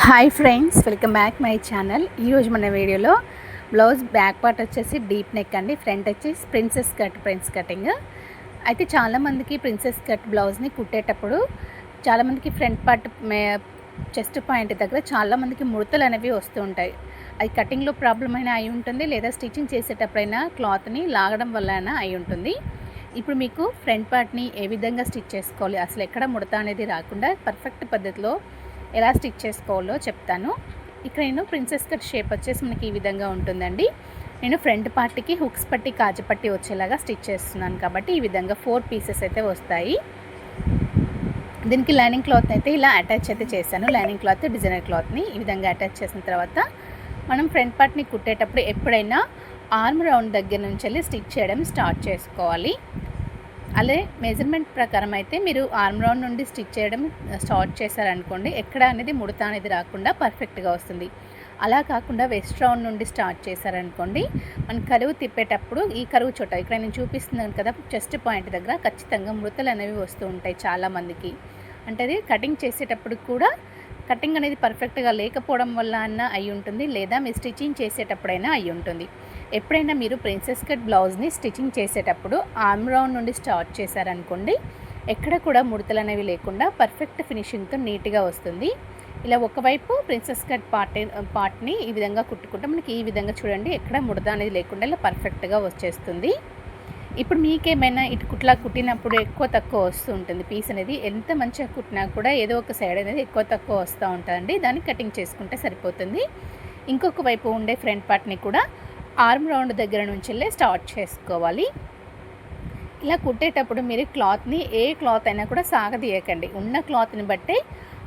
Hi friends, welcome back my channel. ఈరోజు మన వీడియోలో బ్లౌజ్ బ్యాక్ పార్ట్ వచ్చేసి డీప్ నెక్ అండి, ఫ్రంట్ వచ్చేసి ప్రిన్సెస్ కటింగ్. అయితే చాలామందికి ప్రిన్సెస్ కట్ బ్లౌజ్ని కుట్టేటప్పుడు చాలామందికి ఫ్రంట్ పార్ట్ చెస్ట్ పాయింట్ దగ్గర చాలామందికి ముడతలు అనేవి వస్తూ ఉంటాయి. అది కటింగ్లో ప్రాబ్లం అయినా అయి ఉంటుంది, లేదా స్టిచ్చింగ్ చేసేటప్పుడైనా క్లాత్ని లాగడం వల్ల అయినా అయి ఉంటుంది. ఇప్పుడు మీకు ఫ్రంట్ పార్ట్ని ఏ విధంగా స్టిచ్ చేసుకోవాలి, అసలు ఎక్కడ ముడత అనేది రాకుండా పర్ఫెక్ట్ పద్ధతిలో ఎలా స్టిచ్ చేసుకోవాలో చెప్తాను. ఇక్కడ నేను ప్రిన్సెస్ కట్ షేప్ వచ్చేసి మనకి ఈ విధంగా ఉంటుందండి. నేను ఫ్రంట్ పార్ట్కి హుక్స్ పట్టి కాజపట్టి వచ్చేలాగా స్టిచ్ చేస్తున్నాను కాబట్టి ఈ విధంగా 4 పీసెస్ అయితే వస్తాయి. దీనికి లైనింగ్ క్లాత్ని అయితే ఇలా అటాచ్ అయితే చేశాను. లైనింగ్ క్లాత్ డిజైనర్ క్లాత్ని ఈ విధంగా అటాచ్ చేసిన తర్వాత మనం ఫ్రంట్ పార్ట్ని కుట్టేటప్పుడు ఎప్పుడైనా ఆర్మ్ రౌండ్ దగ్గర నుంచి వెళ్ళి స్టిచ్ చేయడం స్టార్ట్ చేసుకోవాలి. అలా మెజర్మెంట్ ప్రకారం అయితే మీరు ఆర్మ్ రౌండ్ నుండి స్టిచ్ చేయడం స్టార్ట్ చేశారనుకోండి, ఎక్కడ అనేది ముడత అనేది రాకుండా పర్ఫెక్ట్గా వస్తుంది. అలా కాకుండా వెస్ట్ రౌండ్ నుండి స్టార్ట్ చేశారనుకోండి, మన కరువు తిప్పేటప్పుడు ఈ కరువు చోట ఇక్కడ నేను చూపిస్తున్నాను కదా, చెస్ట్ పాయింట్ దగ్గర ఖచ్చితంగా ముడతలు అనేవి వస్తూ ఉంటాయి చాలామందికి. అంటే అది కటింగ్ చేసేటప్పుడు కూడా కటింగ్ అనేది పర్ఫెక్ట్గా లేకపోవడం వల్ల అన్న అయి ఉంటుంది, లేదా మీరు స్టిచ్చింగ్ చేసేటప్పుడైనా అయి ఉంటుంది. ఎప్పుడైనా మీరు ప్రిన్సెస్ కట్ బ్లౌజ్ని స్టిచ్చింగ్ చేసేటప్పుడు ఆర్మ్ రౌండ్ నుండి స్టార్ట్ చేశారనుకోండి, ఎక్కడ కూడా ముడతలు అనేవి లేకుండా పర్ఫెక్ట్ ఫినిషింగ్తో నీట్గా వస్తుంది. ఇలా ఒకవైపు ప్రిన్సెస్ కట్ పార్ట్ని ఈ విధంగా కుట్టుకుంటే మనకి ఈ విధంగా చూడండి, ఎక్కడ ముడత అనేది లేకుండా ఇలా పర్ఫెక్ట్గా వచ్చేస్తుంది. ఇప్పుడు మీకేమైనా ఇటు కుట్లా కుట్టినప్పుడు ఎక్కువ తక్కువ వస్తూ ఉంటుంది, పీస్ అనేది ఎంత మంచిగా కుట్టినా కూడా ఏదో ఒక సైడ్ అనేది ఎక్కువ తక్కువ వస్తూ ఉంటుందండి. దాన్ని కటింగ్ చేసుకుంటే సరిపోతుంది. ఇంకొక వైపు ఉండే ఫ్రంట్ పార్ట్ని కూడా ఆర్మ్ రౌండ్ దగ్గర నుంచి స్టార్ట్ చేసుకోవాలి. ఇలా కుట్టేటప్పుడు మీరు క్లాత్ని ఏ క్లాత్ అయినా కూడా సాగదీయకండి. ఉన్న క్లాత్ని బట్టి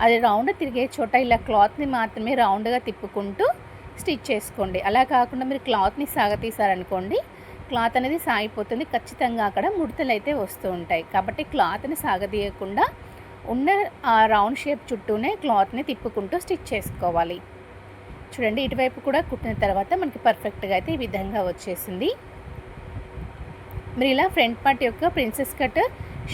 అది రౌండ్ తిరిగే చోట ఇలా క్లాత్ని మాత్రమే రౌండ్గా తిప్పుకుంటూ స్టిచ్ చేసుకోండి. అలా కాకుండా మీరు క్లాత్ని సాగతీసారనుకోండి, క్లాత్ అనేది సాగిపోతుంది, ఖచ్చితంగా అక్కడ ముడతలు అయితే వస్తూ ఉంటాయి. కాబట్టి క్లాత్ని సాగదీయకుండా ఉన్న ఆ రౌండ్ షేప్ చుట్టూనే క్లాత్ని తిప్పుకుంటూ స్టిచ్ చేసుకోవాలి. చూడండి, ఇటువైపు కూడా కుట్టిన తర్వాత మనకి పర్ఫెక్ట్గా అయితే ఈ విధంగా వచ్చేసింది. మీరు ఇలా ఫ్రంట్ పార్ట్ యొక్క ప్రిన్సెస్ కట్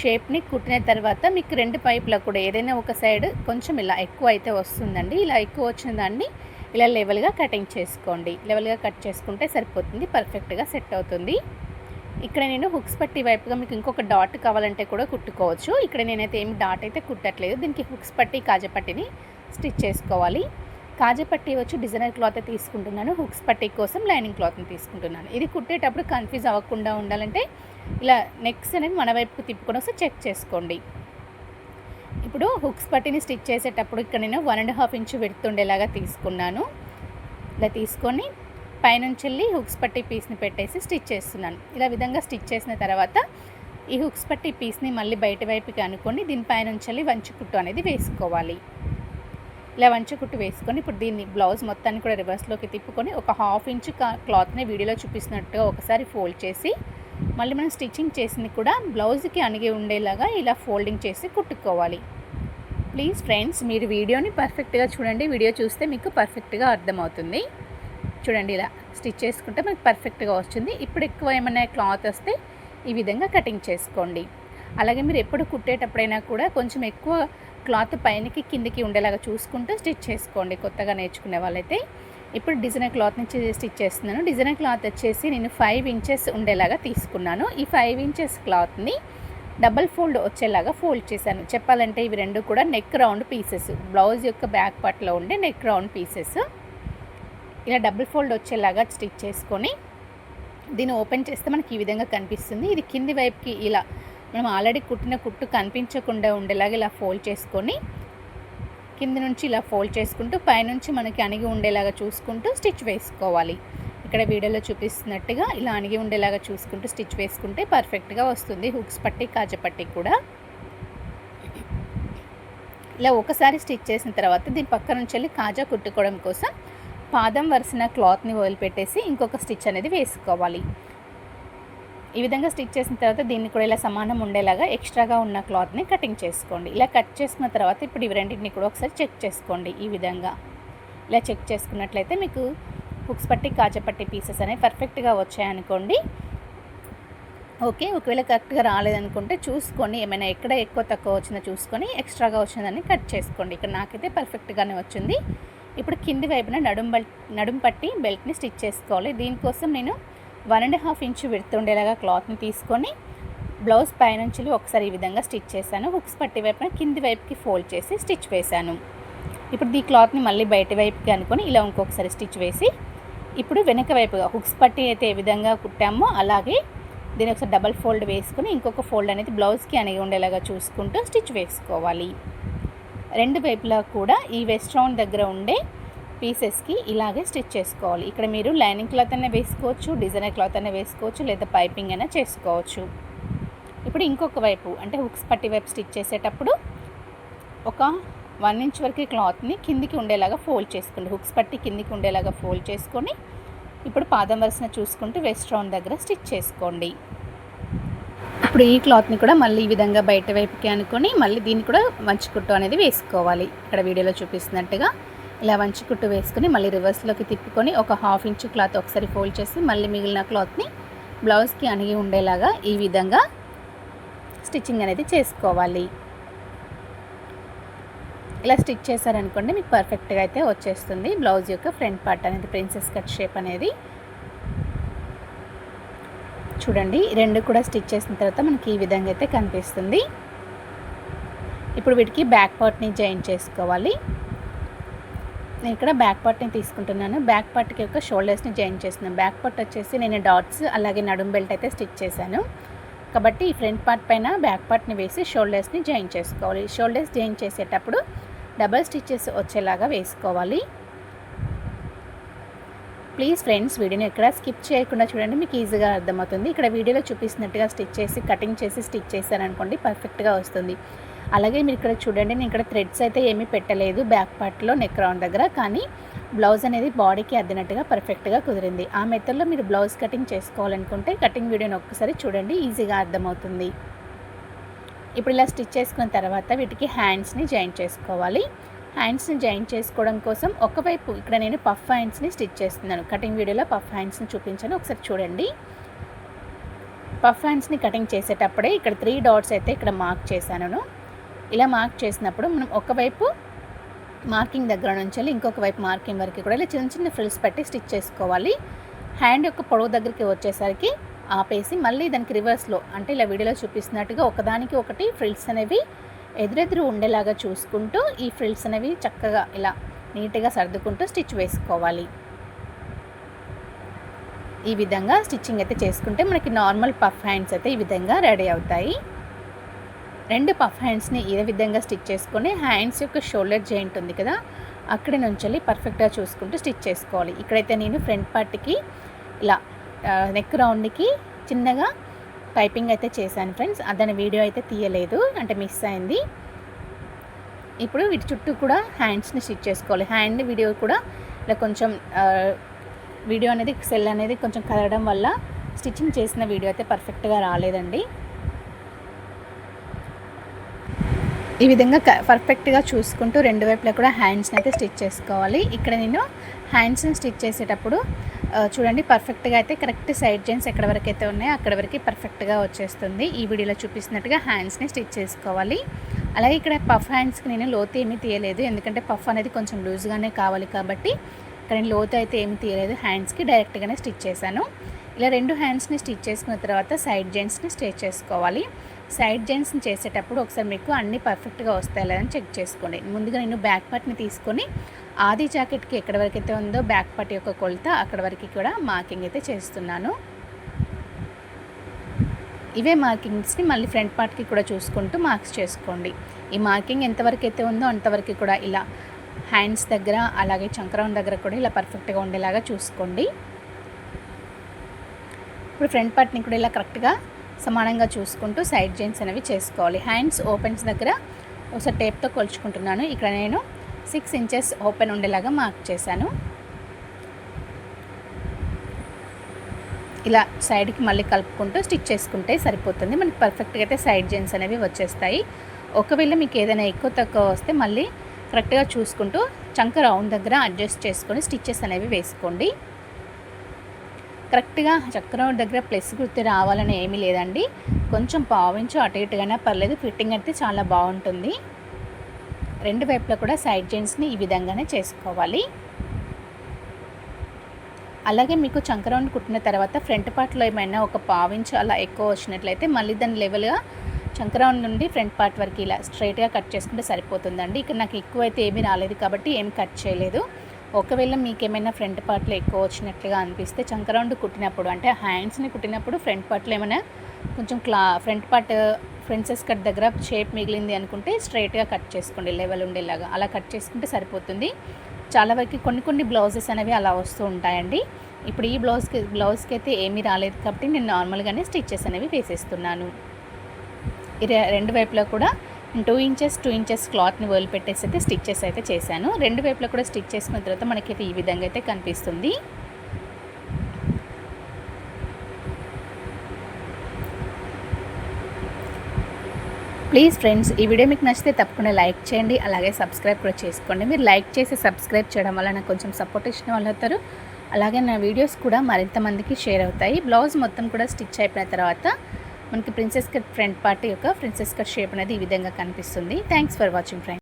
షేప్ని కుట్టిన తర్వాత మీకు 2 పైపులా కూడా ఏదైనా ఒక సైడ్ కొంచెం ఇలా ఎక్కువ అయితే వస్తుందండి. ఇలా ఎక్కువ వచ్చిన దాన్ని ఇలా లెవెల్గా కటింగ్ చేసుకోండి. లెవెల్గా కట్ చేసుకుంటే సరిపోతుంది, పర్ఫెక్ట్గా సెట్ అవుతుంది. ఇక్కడ నేను హుక్స్ పట్టి వైపుగా మీకు ఇంకొక డాట్ కావాలంటే కూడా కుట్టుకోవచ్చు. ఇక్కడ నేనైతే ఏమి డాట్ అయితే కుట్టట్లేదు. దీనికి హుక్స్ పట్టి కాజపట్టిని స్టిచ్ చేసుకోవాలి. కాజపట్టి వచ్చి డిజైనర్ క్లాత్ తీసుకుంటున్నాను, హుక్స్ పట్టి కోసం లైనింగ్ క్లాత్ని తీసుకుంటున్నాను. ఇది కుట్టేటప్పుడు కన్ఫ్యూజ్ అవ్వకుండా ఉండాలంటే ఇలా నెక్స్ అనేది మన వైపుకు తిప్పుకొని ఒకసారి చెక్ చేసుకోండి. ఇప్పుడు హుక్స్ పట్టిని స్టిచ్ చేసేటప్పుడు ఇక్కడ నేను 1.5 ఇంచ్ విడ్త్ ఉండేలాగా తీసుకున్నాను. ఇలా తీసుకొని పైనుంచి వెళ్ళి హుక్స్ పట్టి పీస్ని పెట్టేసి స్టిచ్ చేస్తున్నాను. ఇలా విధంగా స్టిచ్ చేసిన తర్వాత ఈ హుక్స్ పట్టి పీస్ని మళ్ళీ బయట వైపుకి అనుకొని దీనిపైనుంచి వెళ్ళి వంచు కుట్టు అనేది వేసుకోవాలి. ఇలా వంచు కుట్టు వేసుకొని ఇప్పుడు దీన్ని బ్లౌజ్ మొత్తాన్ని కూడా రివర్స్లోకి తిప్పుకొని ఒక 1/2 ఇంచ్ క్లాత్ని వీడియోలో చూపిస్తున్నట్టుగా ఒకసారి ఫోల్డ్ చేసి మళ్ళీ మనం స్టిచ్చింగ్ చేసింది కూడా బ్లౌజ్కి అణిగి ఉండేలాగా ఇలా ఫోల్డింగ్ చేసి కుట్టుకోవాలి. ప్లీజ్ ఫ్రెండ్స్, మీరు వీడియోని పర్ఫెక్ట్గా చూడండి. వీడియో చూస్తే మీకు పర్ఫెక్ట్గా అర్థమవుతుంది. చూడండి, ఇలా స్టిచ్ చేసుకుంటే మనకు పర్ఫెక్ట్గా వస్తుంది. ఇప్పుడు ఎక్కువ ఏమైనా క్లాత్ వస్తే ఈ విధంగా కటింగ్ చేసుకోండి. అలాగే మీరు ఎప్పుడు కుట్టేటప్పుడైనా కూడా కొంచెం ఎక్కువ క్లాత్ పైనకి కిందికి ఉండేలాగా చూసుకుంటూ స్టిచ్ చేసుకోండి, కొత్తగా నేర్చుకునే వాళ్ళైతే. ఇప్పుడు డిజైనర్ క్లాత్ని స్టిచ్ చేస్తున్నాను. డిజైనర్ క్లాత్ వచ్చేసి నేను 5 ఇంచెస్ ఉండేలాగా తీసుకున్నాను. ఈ 5 ఇంచెస్ క్లాత్ని డబల్ ఫోల్డ్ వచ్చేలాగా ఫోల్డ్ చేశాను. చెప్పాలంటే ఇవి 2 కూడా నెక్ రౌండ్ పీసెస్, బ్లౌజ్ యొక్క బ్యాక్ పార్ట్లో ఉండే నెక్ రౌండ్ పీసెస్. ఇలా డబుల్ ఫోల్డ్ వచ్చేలాగా స్టిచ్ చేసుకొని దీన్ని ఓపెన్ చేస్తే మనకి ఈ విధంగా కనిపిస్తుంది. ఇది కింది వైపుకి ఇలా మనం ఆల్రెడీ కుట్టిన కుట్టు కనిపించకుండా ఉండేలాగా ఇలా ఫోల్డ్ చేసుకొని కింది నుంచి ఇలా ఫోల్డ్ చేసుకుంటూ పైనుంచి మనకి అణిగి ఉండేలాగా చూసుకుంటూ స్టిచ్ వేసుకోవాలి. ఇక్కడ వీడియోలో చూపిస్తున్నట్టుగా ఇలా అణిగి ఉండేలాగా చూసుకుంటూ స్టిచ్ వేసుకుంటే పర్ఫెక్ట్గా వస్తుంది. హుక్స్ పట్టి కాజపట్టి కూడా ఇలా ఒకసారి స్టిచ్ చేసిన తర్వాత దీని పక్క నుంచి వెళ్ళి కాజా కుట్టుకోవడం కోసం పాదం వరుసన క్లాత్ని వదిలిపెట్టేసి ఇంకొక స్టిచ్ అనేది వేసుకోవాలి. ఈ విధంగా స్టిచ్ చేసిన తర్వాత దీన్ని కూడా ఇలా సమానం ఉండేలాగా ఎక్స్ట్రాగా ఉన్న క్లాత్ని కటింగ్ చేసుకోండి. ఇలా కట్ చేసుకున్న తర్వాత ఇప్పుడు ఇవి రెండింటిని కూడా ఒకసారి చెక్ చేసుకోండి. ఈ విధంగా ఇలా చెక్ చేసుకున్నట్లయితే మీకు హుక్స్ పట్టి కాజపట్టి పీసెస్ అనేవి పర్ఫెక్ట్గా వచ్చాయనుకోండి. ఓకే, ఒకవేళ కరెక్ట్గా రాలేదనుకుంటే చూసుకొని ఏమైనా ఎక్కడ ఎక్కువ తక్కువ వచ్చిందో చూసుకొని ఎక్స్ట్రాగా వచ్చిందని కట్ చేసుకోండి. ఇక్కడ నాకైతే పర్ఫెక్ట్గానే వచ్చింది. ఇప్పుడు కింది వైపున నడుం పట్టి బెల్ట్ని స్టిచ్ చేసుకోవాలి. దీనికోసం నేను 1.5 ఇంచ్ విడ్త్ ఉండేలాగా క్లాత్ని తీసుకొని బ్లౌజ్ పైనుంచి ఒకసారి ఈ విధంగా స్టిచ్ చేశాను. హుక్స్ పట్టి వైపున కింది వైపుకి ఫోల్డ్ చేసి స్టిచ్ వేశాను. ఇప్పుడు ఈ క్లాత్ని మళ్ళీ బయట వైపుకి అనుకొని ఇలా ఇంకొకసారి స్టిచ్ వేసి ఇప్పుడు వెనక వైపుగా హుక్స్ పట్టి అయితే ఏ విధంగా కుట్టామో అలాగే దీని ఒకసారి డబల్ ఫోల్డ్ వేసుకుని ఇంకొక ఫోల్డ్ అనేది బ్లౌజ్కి అణిగి ఉండేలాగా చూసుకుంటూ స్టిచ్ వేసుకోవాలి. రెండు వైపులా కూడా ఈ వెస్ట్ రౌండ్ దగ్గర ఉండే పీసెస్కి ఇలాగే స్టిచ్ చేసుకోవాలి. ఇక్కడ మీరు లైనింగ్ క్లాత్ అయినా వేసుకోవచ్చు, డిజైనర్ క్లాత్ అయినా వేసుకోవచ్చు, లేదా పైపింగ్ అయినా చేసుకోవచ్చు. ఇప్పుడు ఇంకొక వైపు అంటే హుక్స్ పట్టి వైపు స్టిచ్ చేసేటప్పుడు ఒక 1 ఇంచ్ వరకు క్లాత్ని కిందికి ఉండేలాగా ఫోల్డ్ చేసుకోండి. హుక్స్ పట్టి కిందికి ఉండేలాగా ఫోల్డ్ చేసుకొని ఇప్పుడు పాదం వరుసన చూసుకుంటూ వెస్ట్ రౌండ్ దగ్గర స్టిచ్ చేసుకోండి. ఇప్పుడు ఈ క్లాత్ని కూడా మళ్ళీ ఈ విధంగా బయట వైపుకి అనుకొని మళ్ళీ దీన్ని కూడా వంచుకుట్టు అనేది వేసుకోవాలి. ఇక్కడ వీడియోలో చూపిస్తున్నట్టుగా ఇలా వంచుకుట్టు వేసుకొని మళ్ళీ రివర్స్లోకి తిప్పుకొని ఒక 1/2 ఇంచ్ క్లాత్ ఒకసారి ఫోల్డ్ చేసి మళ్ళీ మిగిలిన క్లాత్ని బ్లౌజ్కి అణిగి ఉండేలాగా ఈ విధంగా స్టిచ్చింగ్ అనేది చేసుకోవాలి. ఇలా స్టిచ్ చేశారనుకోండి మీకు పర్ఫెక్ట్గా అయితే వచ్చేస్తుంది బ్లౌజ్ యొక్క ఫ్రంట్ పార్ట్ అనేది, ప్రిన్సెస్ కట్ షేప్ అనేది. చూడండి రెండు కూడా స్టిచ్ చేసిన తర్వాత మనకి ఈ విధంగా అయితే కనిపిస్తుంది. ఇప్పుడు వీటికి బ్యాక్ పార్ట్ని జాయిన్ చేసుకోవాలి. నేను ఇక్కడ బ్యాక్ పార్ట్ని తీసుకుంటున్నాను. బ్యాక్ పార్ట్కి యొక్క షోల్డర్స్ని జాయిన్ చేస్తున్నాను. బ్యాక్ పార్ట్ వచ్చేసి నేను డాట్స్ అలాగే నడుం బెల్ట్ అయితే స్టిచ్ చేశాను కాబట్టి ఈ ఫ్రంట్ పార్ట్ పైన బ్యాక్ పార్ట్ని వేసి షోల్డర్స్ని జాయిన్ చేసుకోవాలి. షోల్డర్స్ జాయిన్ చేసేటప్పుడు డబల్ స్టిచెస్ వచ్చేలాగా వేసుకోవాలి. ప్లీజ్ ఫ్రెండ్స్ వీడియోని ఎక్కడ స్కిప్ చేయకుండా చూడండి, మీకు ఈజీగా అర్థమవుతుంది. ఇక్కడ వీడియోలో చూపిస్తున్నట్టుగా స్టిచ్ చేసి కటింగ్ చేసి స్టిచ్ చేశారనుకోండి పర్ఫెక్ట్గా వస్తుంది. అలాగే మీరు ఇక్కడ చూడండి, నేను ఇక్కడ థ్రెడ్స్ అయితే ఏమీ పెట్టలేదు బ్యాక్ పార్ట్లో నెక్ రౌండ్ దగ్గర, కానీ బ్లౌజ్ అనేది బాడీకి అద్దినట్టుగా పర్ఫెక్ట్గా కుదిరింది. ఆ మెథడ్లో మీరు బ్లౌజ్ కటింగ్ చేసుకోవాలనుకుంటే కటింగ్ వీడియోని ఒక్కసారి చూడండి, ఈజీగా అర్థమవుతుంది. ఇప్పుడు ఇలా స్టిచ్ చేసుకున్న తర్వాత వీటికి హ్యాండ్స్ని జాయిన్ చేసుకోవాలి. హ్యాండ్స్ని జాయిన్ చేసుకోవడం కోసం ఒకవైపు ఇక్కడ నేను పఫ్ హ్యాండ్స్ని స్టిచ్ చేస్తున్నాను. కటింగ్ వీడియోలో పఫ్ హ్యాండ్స్ని చూపించాను, ఒకసారి చూడండి. పఫ్ హ్యాండ్స్ని కటింగ్ చేసేటప్పుడే ఇక్కడ 3 డాట్స్ అయితే ఇక్కడ మార్క్ చేశాను. ఇలా మార్క్ చేసినప్పుడు మనం ఒకవైపు మార్కింగ్ దగ్గర నుంచి ఇంకొక వైపు మార్కింగ్ వరకు కూడా ఇలా చిన్న చిన్న ఫ్రిల్స్ పెట్టి స్టిచ్ చేసుకోవాలి. హ్యాండ్ యొక్క పొడవు దగ్గరికి వచ్చేసరికి ఆపేసి మళ్ళీ దానికి రివర్స్లో అంటే ఇలా వీడియోలో చూపిస్తున్నట్టుగా ఒకదానికి ఒకటి ఫ్రిల్స్ అనేవి ఎదురెదురు ఉండేలాగా చూసుకుంటూ ఈ ఫ్రిల్స్ అనేవి చక్కగా ఇలా నీట్గా సర్దుకుంటూ స్టిచ్ వేసుకోవాలి. ఈ విధంగా స్టిచ్చింగ్ అయితే చేసుకుంటే మనకి నార్మల్ పఫ్ హ్యాండ్స్ అయితే ఈ విధంగా రెడీ అవుతాయి. రెండు పఫ్ హ్యాండ్స్ని ఈ విధంగా స్టిచ్ చేసుకొని హ్యాండ్స్ యొక్క షోల్డర్ జాయింట్ ఉంది కదా అక్కడి నుంచి పర్ఫెక్ట్గా చూసుకుంటూ స్టిచ్ చేసుకోవాలి. ఇక్కడైతే నేను ఫ్రంట్ పార్ట్కి ఇలా నెక్ రౌండ్కి చిన్నగా పైపింగ్ అయితే చేశాను ఫ్రెండ్స్, దాని వీడియో అయితే తీయలేదు అంటే మిస్ అయింది. ఇప్పుడు వీటి చుట్టూ కూడా హ్యాండ్స్ని స్టిచ్ చేసుకోవాలి. హ్యాండ్ వీడియో కూడా ఇలా కొంచెం వీడియో అనేది సెల్ అనేది కొంచెం కదలడం వల్ల స్టిచ్చింగ్ చేసిన వీడియో అయితే పర్ఫెక్ట్గా రాలేదండి. ఈ విధంగా పర్ఫెక్ట్గా చూసుకుంటూ రెండు వైపులా కూడా హ్యాండ్స్ని అయితే స్టిచ్ చేసుకోవాలి. ఇక్కడ నేను హ్యాండ్స్ని స్టిచ్ చేసేటప్పుడు చూడండి పర్ఫెక్ట్గా అయితే కరెక్ట్ సైడ్ జెన్స్ ఎక్కడ వరకు అయితే ఉన్నాయో అక్కడ వరకు పర్ఫెక్ట్గా వచ్చేస్తుంది. ఈ వీడియోలో చూపిస్తున్నట్టుగా హ్యాండ్స్ని స్టిచ్ చేసుకోవాలి. అలాగే ఇక్కడ పఫ్ హ్యాండ్స్కి నేను లోతు ఏమీ తీయలేదు, ఎందుకంటే పఫ్ అనేది కొంచెం లూజ్గానే కావాలి కాబట్టి ఇక్కడ నేను లోతు అయితే ఏమీ తీయలేదు. హ్యాండ్స్కి డైరెక్ట్గానే స్టిచ్ చేశాను. ఇలా రెండు హ్యాండ్స్ని స్టిచ్ చేసుకున్న తర్వాత సైడ్ జెంట్స్ని స్టిచ్ చేసుకోవాలి. సైడ్ జెంట్స్ని చేసేటప్పుడు ఒకసారి మీకు అన్నీ పర్ఫెక్ట్గా వస్తాయి లేదని చెక్ చేసుకోండి. ముందుగా నేను బ్యాక్ పార్ట్ని తీసుకొని ఆది జాకెట్కి ఎక్కడ వరకు అయితే ఉందో బ్యాక్ పార్ట్ యొక్క కొలత అక్కడ వరకు కూడా మార్కింగ్ అయితే చేస్తున్నాను. ఇవే మార్కింగ్స్ని మళ్ళీ ఫ్రంట్ పార్ట్కి కూడా చూసుకుంటూ మార్క్స్ చేసుకోండి. ఈ మార్కింగ్ ఎంతవరకు అయితే ఉందో అంతవరకు కూడా ఇలా హ్యాండ్స్ దగ్గర అలాగే చంక్రౌండ్ దగ్గర కూడా ఇలా పర్ఫెక్ట్గా ఉండేలాగా చూసుకోండి. ఇప్పుడు ఫ్రంట్ పార్ట్ని కూడా ఇలా కరెక్ట్గా సమానంగా చూసుకుంటూ సైడ్ జెంట్స్ అనేవి చేసుకోవాలి. హ్యాండ్స్ ఓపెన్స్ దగ్గర ఒకసారి టేప్తో కొలుచుకుంటున్నాను. ఇక్కడ నేను 6 ఇంచెస్ ఓపెన్ ఉండేలాగా మార్క్ చేశాను. ఇలా సైడ్కి మళ్ళీ కలుపుకుంటూ స్టిచ్ చేసుకుంటే సరిపోతుంది. మనకి పర్ఫెక్ట్గా అయితే సైడ్ జెంట్స్ అనేవి వచ్చేస్తాయి. ఒకవేళ మీకు ఏదైనా ఎక్కువ తక్కువ వస్తే మళ్ళీ కరెక్ట్గా చూసుకుంటూ చంక రౌండ్ దగ్గర అడ్జస్ట్ చేసుకొని స్టిచ్చెస్ అనేవి వేసుకోండి. కరెక్ట్గా చక్రం దగ్గర ప్లస్ గుర్తు రావాలని ఏమీ లేదండి, కొంచెం పావించు అటు ఇటుగానే పర్లేదు, ఫిట్టింగ్ అయితే చాలా బాగుంటుంది. రెండు వైపులా కూడా సైడ్ జాయింట్స్ని ఈ విధంగానే చేసుకోవాలి. అలాగే మీకు చంక రౌండ్ కుట్టిన తర్వాత ఫ్రంట్ పార్ట్లో ఏమైనా ఒక పావించు అలా ఎక్కువ వచ్చినట్లయితే మళ్ళీ దాని లెవెల్గా చంక రౌండ్ నుండి ఫ్రంట్ పార్ట్ వరకు ఇలా స్ట్రైట్గా కట్ చేసుకుంటే సరిపోతుందండి. ఇక్కడ నాకు ఎక్కువ అయితే ఏమీ రాలేదు కాబట్టి ఏం కట్ చేయలేదు. ఒకవేళ మీకు ఏమైనా ఫ్రంట్ పార్ట్లో ఎక్కువ వచ్చినట్లుగా అనిపిస్తే చంక రౌండ్ కుట్టినప్పుడు అంటే హ్యాండ్స్ని కుట్టినప్పుడు ఫ్రంట్ పార్ట్లో ఏమైనా కొంచెం ఫ్రంట్ పార్ట్ ప్రిన్సెస్ కట్ దగ్గర షేప్ మిగిలింది అనుకుంటే స్ట్రైట్గా కట్ చేసుకోండి, లెవెల్ ఉండేలాగా అలా కట్ చేసుకుంటే సరిపోతుంది. చాలా వరకు కొన్ని బ్లౌజెస్ అనేవి అలా వస్తూ ఉంటాయండి. ఇప్పుడు ఈ బ్లౌజ్కి అయితే ఏమీ రాలేదు కాబట్టి నేను నార్మల్గానే స్టిచ్చెస్ అనేవి వేసేస్తున్నాను. రెండు వైపులా కూడా 2 ఇంచెస్ క్లాత్ని వదిలిపెట్టేసి అయితే స్టిచ్చెస్ అయితే చేశాను. రెండు వైపులా కూడా స్టిచ్ చేసుకున్న తర్వాత మనకైతే ఈ విధంగా అయితే కనిపిస్తుంది. ప్లీజ్ ఫ్రెండ్స్, ఈ వీడియో మీకు నచ్చితే తప్పకుండా లైక్ చేయండి, అలాగే సబ్స్క్రైబ్ కూడా చేసుకోండి. మీరు లైక్ చేసి సబ్స్క్రైబ్ చేయడం వల్ల నాకు కొంచెం సపోర్ట్ ఇచ్చిన వాళ్ళు అవుతారు. అలాగే నా వీడియోస్ కూడా మరింత మందికి షేర్ అవుతాయి. బ్లౌజ్ మొత్తం కూడా స్టిచ్ అయిపోయిన తర్వాత మనకి ప్రిన్సెస్ కట్ ఫ్రంట్ పార్ట్ యొక్క ప్రిన్సెస్ కట్ షేప్ అనేది ఈ విధంగా కనిపిస్తుంది. Thanks for watching friends.